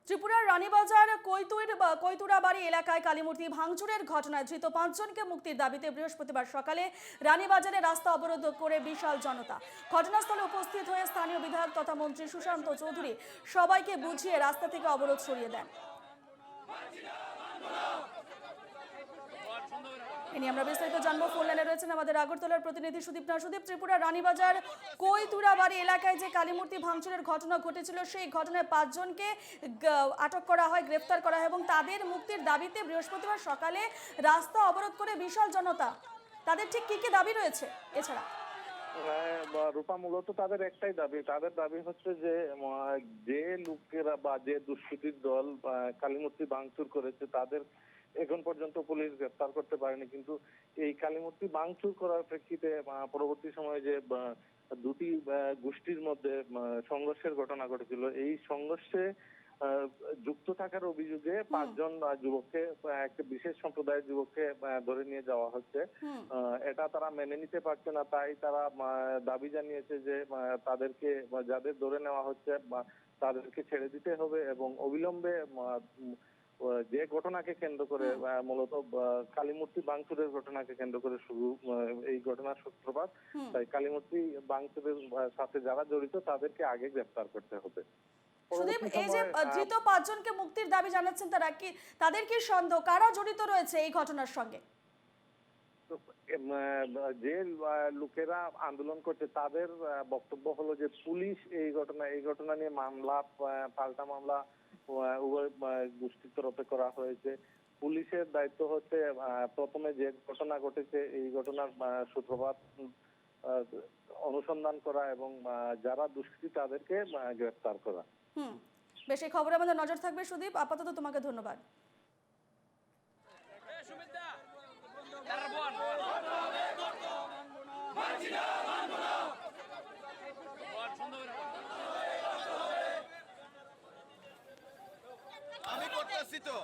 ত্রিপুরার রানীবাজার কৈতুরাবাড়ি এলাকায় কালীমূর্তি ভাঙচুরের ঘটনায় ধৃত 5 জনকে মুক্তির দাবিতে বৃহস্পতিবার সকালে রানীবাজারে রাস্তা অবরোধ করে বিশাল জনতা। ঘটনাস্থলে উপস্থিত হয়ে স্থানীয় বিধায়ক তথা মন্ত্রী সুশান্ত চৌধুরী সবাইকে বুঝিয়ে রাস্তা থেকে অবরোধ সরিয়ে দেন। আমরা বিস্তারিত জানবো। ফোন লাইনে রয়েছেন আমাদের আগরতলার প্রতিনিধি সুদীপ। ত্রিপুরার রানীবাজার কৈতুরাবাড়ি এলাকায় যে কালীমূর্তি ভাঙচুরের ঘটনা ঘটেছিল, সেই ঘটনায় 5 জনকে আটক করা হয়, গ্রেফতার করা হয় এবং তাদের মুক্তির দাবিতে বৃহস্পতিবার সকালে রাস্তা অবরোধ করে বিশাল জনতা। তাদের ঠিক কি কি দাবি রয়েছে? এছাড়া রূপা, মূলত তাদের একটাই দাবি। তাদের দাবি হচ্ছে যে লোকেরা বা যে দুষ্কৃতীর দল কালীমূর্তি ভাঙচুর করেছে তাদের এখন পর্যন্ত পুলিশ গ্রেফতার করতে পারেনি। কিন্তু এই কালীমূর্তি ভাঙচুর করার প্রেক্ষিতে পরবর্তী সময়ে যে দুটি গোষ্ঠীর মধ্যে সংঘর্ষের ঘটনা ঘটেছিল, এই সংঘর্ষে যুক্ত থাকার অভিযোগে 5 জন যুবককে, একটা বিশেষ সম্প্রদায়ের যুবককে ধরে নিয়ে যাওয়া হচ্ছে। এটা তারা মেনে নিতে পারছে না, তাই তারা দাবি জানিয়েছে যে তাদেরকে, যাদের ধরে নেওয়া হচ্ছে তাদেরকে ছেড়ে দিতে হবে এবং অবিলম্বে যে ঘটনাকে কেন্দ্র করে, মূলত কালীমূর্তি ভাঙচুরের ঘটনাকে কেন্দ্র করে শুরু এই ঘটনার সূত্রপাত, তাই কালীমূর্তি ভাঙচুরের সাথে যারা জড়িত তাদেরকে আগে গ্রেফতার করতে হবে। সুদীপ, এই যে ধৃত 5 জনকে মুক্তির দাবি জানাচ্ছেন, তাদের কি সন্দেহ কারা জড়িত রয়েছে এই ঘটনার সঙ্গে? যে লোকেরা আন্দোলন করছে তাদের বক্তব্য হলো যে পুলিশ এই ঘটনা নিয়ে পাল্টা মামলা উভয় গোষ্ঠীর তরফে করা হয়েছে। পুলিশের দায়িত্ব হচ্ছে প্রথমে যে ঘটনা ঘটেছে এই ঘটনার সূত্রপাত অনুসন্ধান করা এবং যারা দুষ্কৃতী তাদেরকে গ্রেফতার করা। বেশ, এই খবরে আমাদের নজর থাকবে সুদীপ। আপাতত তোমাকে ধন্যবাদ। আমি করতেছি তো।